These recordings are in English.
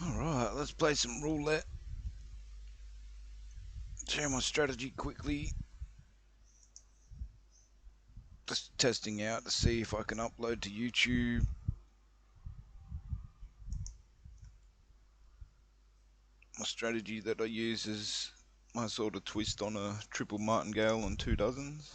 Alright, let's play some roulette. Share my strategy quickly. Just testing out to see if I can upload to YouTube. My strategy that I use is my sort of twist on a triple martingale on 2 dozens.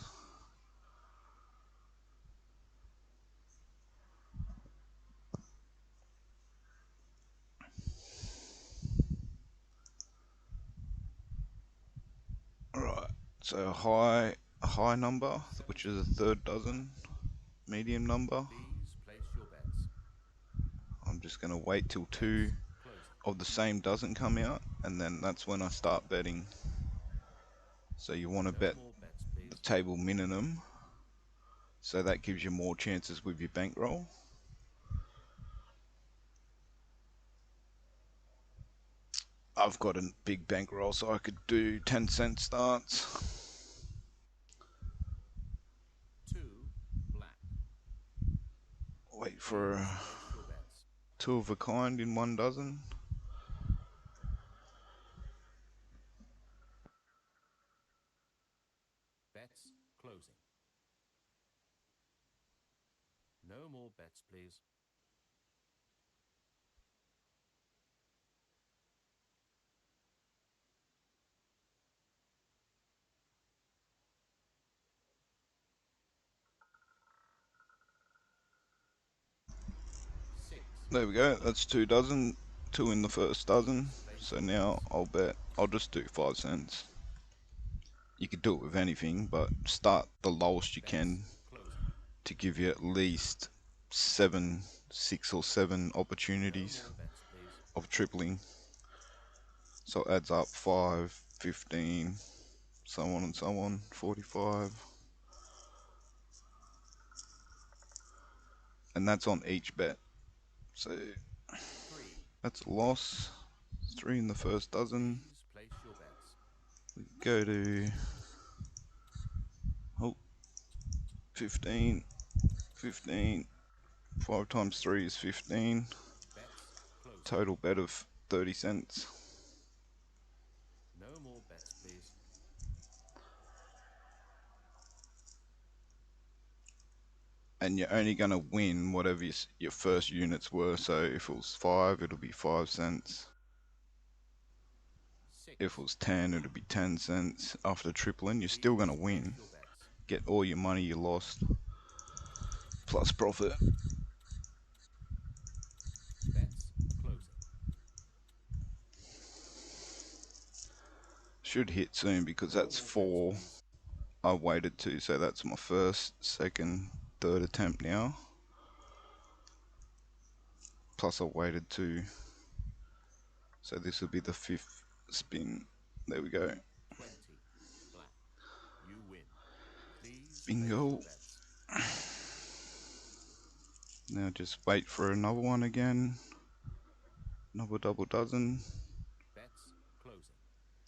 Alright, so a high number, which is a third dozen, medium number. Please place your bets. I'm just going to wait till 2 of the same dozen come out, and then that's when I start betting. So you want to No bet more bets, the please. table minimum, so that gives you more chances with your bankroll. I've got a big bankroll, so I could do 10-cent starts. 2 black. Wait for Please place your bets. 2 of a kind in 1 dozen. Bets closing. No more bets, please. Six There we go, black. that's 2 dozen, 2 in the first dozen. Please place So your now bets. I'll just do 5 cents. You could do it with anything, but start the lowest you Bets can closing. to give you at least 6 or 7 No opportunities more bets, please. of tripling. So it adds up 5, 15, so on and so on, 45. And that's on each bet. So 3 that's a red. loss. 3 in the first dozen. Please place your bets. We go to 15, 15. 5 times 3 is 15. Bets closing. Total bet of 30 cents. No more bets, please. And you're only going to win whatever your first units were. So if it was 5, it'll be 5 cents. 6 If it was 10, it'll be 10 cents. After tripling, you're still going to Please place win. your bets. Get all your money you lost, plus profit. Bets closing. Should hit soon because No that's more bets, 4 please. I waited to. So that's my first, second, third attempt now. Plus I waited 2. So this will be the 5th spin. There we go. 20 black. You win. Please place your Bingo. bets. Now just wait for another one again. Another double dozen. Bets closing.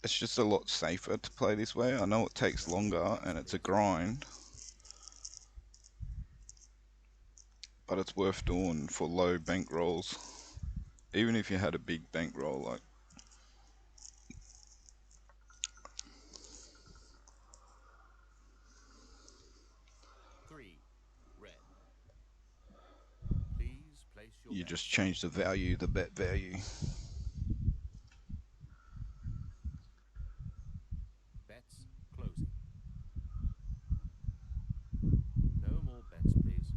It's just a lot safer to play this way. I know it takes No more longer bets, and it's a please. grind, but it's worth doing for low bankrolls. Even if you had a big bankroll, like 3 red. Please place your you just bets. change the value, the bet value. Bets closing. No more bets, please.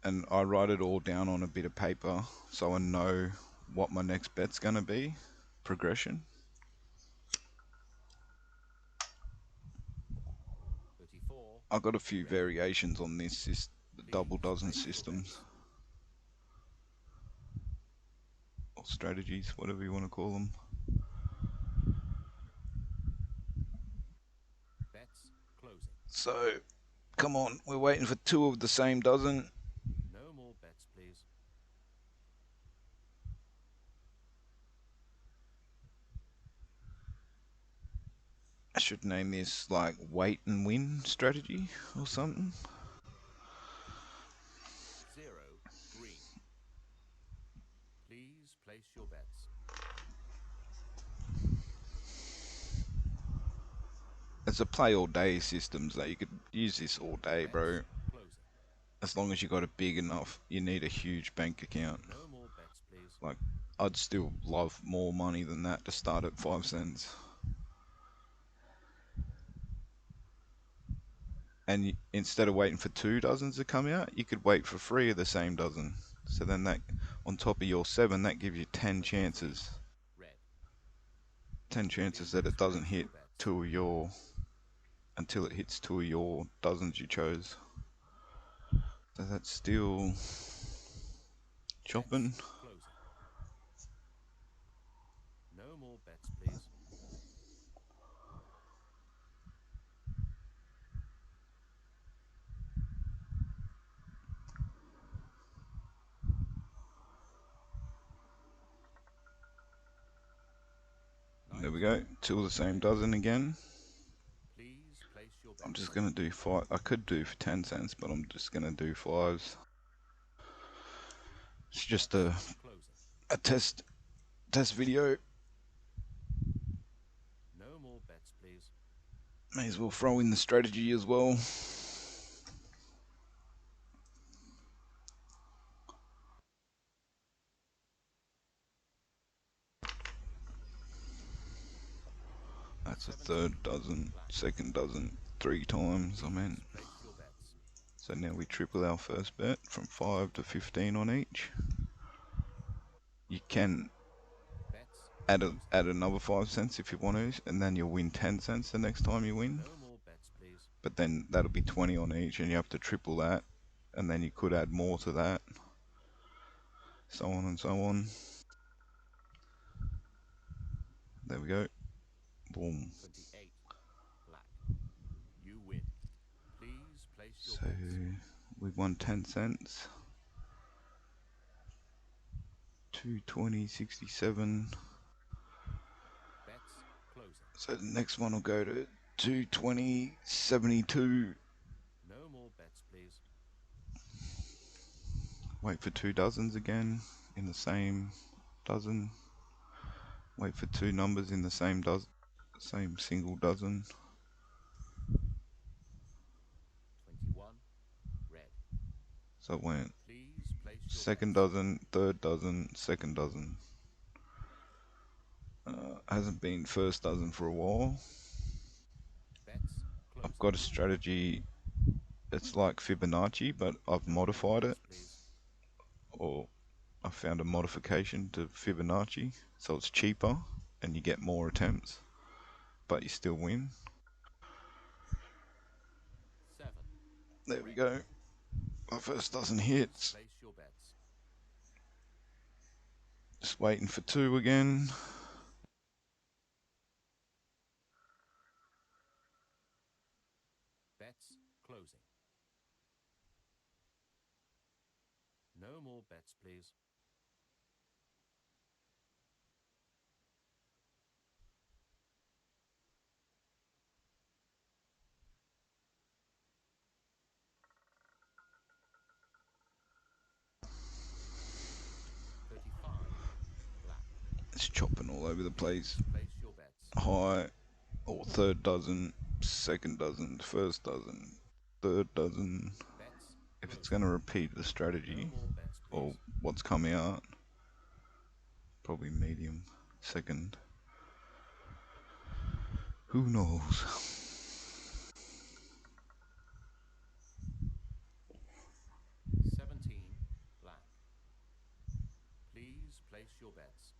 And I write it all down on a bit of paper so I know what my next bet's gonna be. Progression. 34 I've got a few red. variations on this, the double Please dozen place your systems bets. or strategies, whatever you want to call them. Bets closing. So, come on, we're waiting for 2 of the same dozen. No more bets, please. I should name this like wait and win strategy or something. 0, green. Please place your bets. It's a play all day systems that you could use this all day, bro. Bets closing. As long as you got a big enough, you need a huge bank account. No more bets, please. Like, I'd still love more money than that to start at 5 cents. And instead of waiting for 2 dozens to come out, you could wait for 3 of the same dozen. So then that, on top of your 7, that gives you 10 23, chances. red. 10 chances that Please it doesn't place hit your bets. two of your, until it hits 2 of your dozens you chose. So that's still Bets chopping. closing. No more bets, please. There we go, 19, 2 of the same red. dozen again. Please place your I'm bets. just gonna do 5. I could do for 10 cents, but I'm just gonna do 5s. It's just Bets closing. a test video. No more bets, please. May as well throw in the strategy as well. That's a 17, third dozen, black. second dozen, 3 times I Please meant. place your bets. So now we triple our first bet from 5 to 15 on each. You can Bets add closing. add another 5 cents if you want to, and then you'll win 10 cents the next time you win. No more bets, please. But then that'll be 20 on each, and you have to triple that, and then you could add more to that, so on and so on. There we go. Boom. 28, black. You win. Please place your So bets. we won 10 cents. 220.67. Bets closing. So the next one will go to 220.72. No more bets, please. Wait for 2 dozens again in the same dozen. Wait for 2 numbers in the same dozen, same single dozen. 21, red. So it went Please place your second bets. dozen, third dozen, second dozen. Hasn't been first dozen for a while. Bets I've closing. got a strategy. It's like Fibonacci, but I've No more modified it, bets, please. or I found a modification to Fibonacci, so it's cheaper and you get more attempts, but you still win. 7, There we red. go. My first dozen Please hits. place your bets. Just waiting for 2 again. Bets closing. No more bets, please. 35, black. It's chopping all over the place. Please place your bets. High or third dozen, second dozen, first dozen, third dozen. Bets If it's closing. going to repeat the No strategy more bets, or please. what's coming out, probably medium, second. Who knows? 17, black. Please place your bets.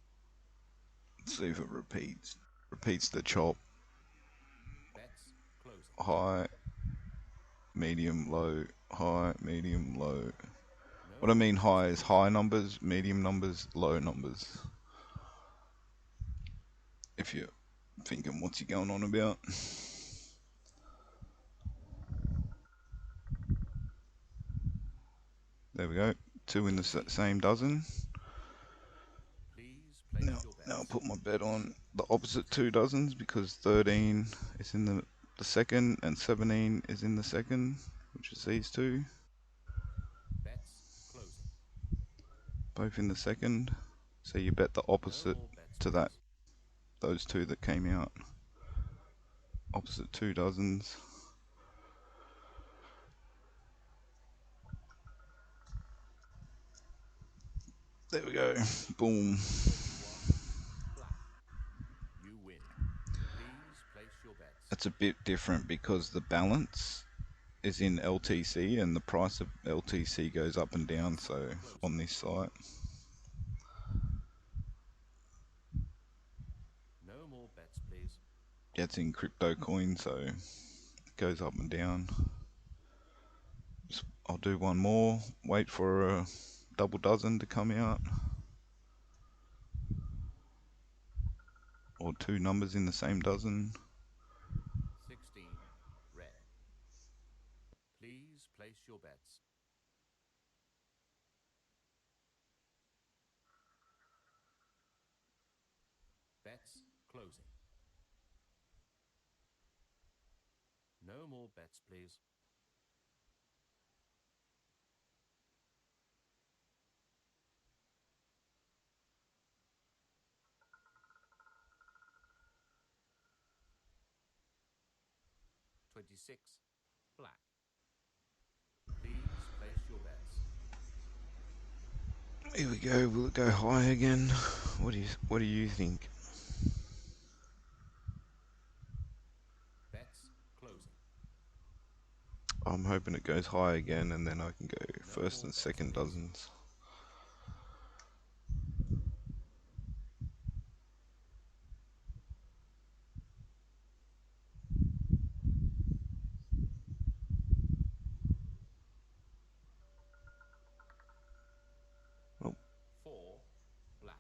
Let's see if it repeats. Repeats the chop. Bets closing. High, medium, low, high, medium, low. No What I more mean bets, high is please. high numbers, medium numbers, low numbers. If you're thinking what's he going on about. There we go. 2 in the 30, same dozen. black. Please place Now, your now I'll bets. put my bet on. the opposite two dozens because 13 is in the second and 17 is in the second, which is these two, Bets closing. both in the second. So you bet the No opposite more bets, to that, please. those two that came out. Opposite two dozens. There we go. Boom. 21. Black. You win. Please place your bets. It's a bit different because the balance is in LTC and the price of LTC goes up and down. Bets So closing. on this site, No more bets, please. it's in crypto coin, so it goes up and down. I'll do one more. Wait for a double dozen to come out, or two numbers in the same dozen. 16. Red. Please place your bets. Bets closing. No more bets, please. 26. Black. Please place your bets. Here we go. Will it go high again? What do you think? Bets closing. I'm hoping it goes high again, and then I can go No first more and bets, second please. dozens. Oh, 4. Black.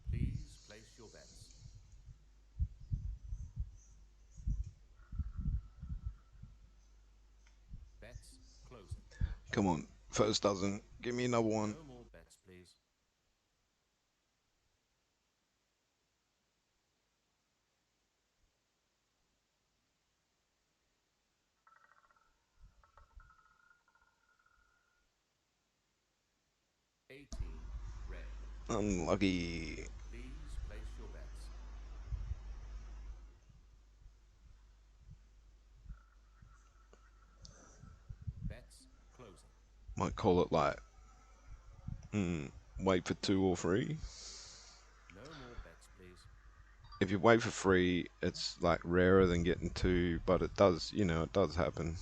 Please place your bets. Bets closing. come on, first dozen. Give me another one. No more bets, please. 18. Red. Unlucky. Please place your bets. Bets closing. Might call it like, wait for two or three. No more bets, please. If you wait for free, it's like rarer than getting two, but it does, it does happen.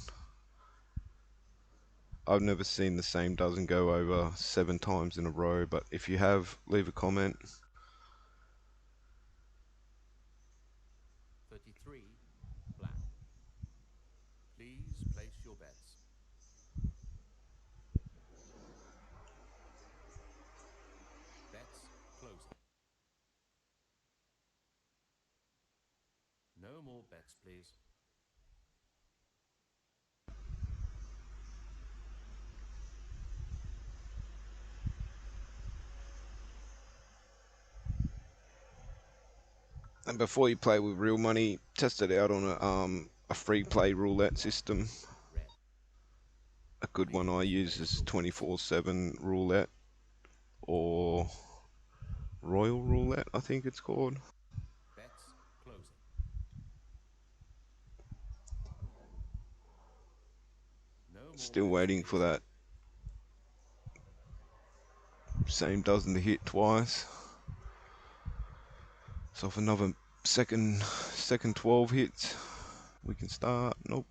I've never seen the same dozen go over 7 times in a row, but if you have, leave a comment. 33. Black. Please place your bets. Bets closing. No more bets, please. And before you play with real money, test it out on a free play roulette 21. system. Red. A good one I Please use place is your bets. 24/7 roulette, or Royal Roulette, I think it's called. Bets closing. No more Still bets, waiting for please. that same dozen to hit twice. So if another second 12 hits, we can start. Nope.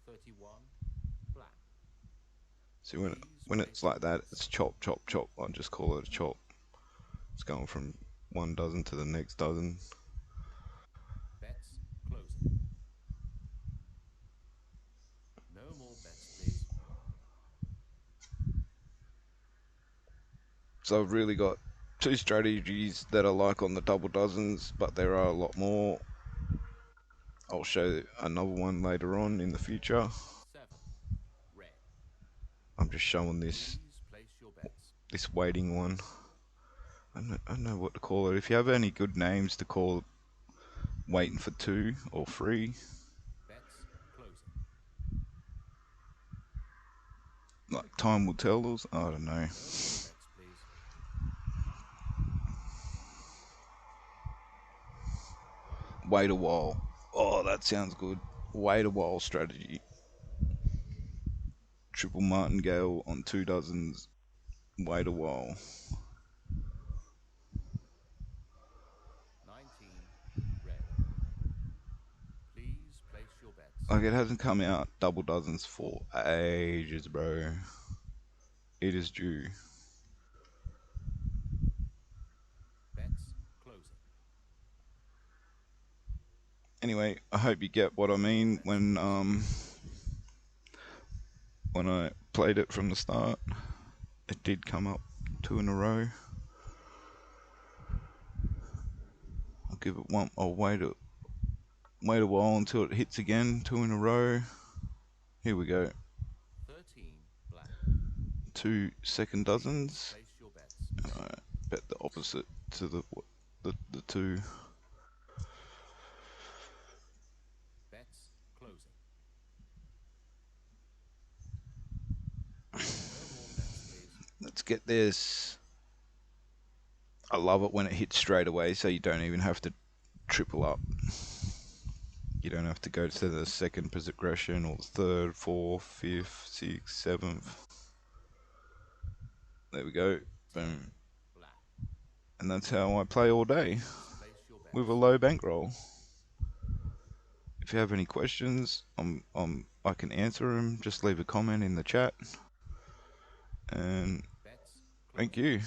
31. Black. See, Please when it's place your like that, bets. it's chop, chop, chop. I just call it a chop. It's going from one dozen to the next dozen. Bets closing. No more bets, please. So I've really got two strategies that I like on the double dozens, but there are a lot more. I'll show another one later on in the future. 7. Red. I'm just showing this Please place your bets. this waiting one. I don't know what to call it. If you have any good names to call waiting for two or three, Bets closing. like time will tell us. I don't know. No more bets, please. Wait a while. Oh, that sounds good. Wait a while strategy. Triple martingale on 2 dozens. Wait a while. 19. Red. Please place your bets. Like it hasn't come out double dozens for ages, bro. It is due. Bets closing. Anyway, I hope you get what I No more mean bets, please. when I played it from the start. It did come up two in a row. I'll give it one. I'll wait a while until it hits again. Two in a row. Here we go. 13. Black. 2 second Please dozens. place your bets. And I bet the opposite to the two. Bets closing. No more bets, please. Let's get this. I love it when it hits straight away, so you don't even have to triple up. You don't have to go to the second progression or the third, fourth, fifth, sixth, seventh. There we go. 10. Boom. Black. And that's how I play all day Please place your with a bets. low bankroll. If you have any questions, I can answer them. Just leave a comment in the chat. And Bets thank closing. you.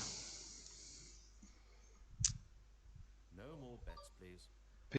No more bets, please.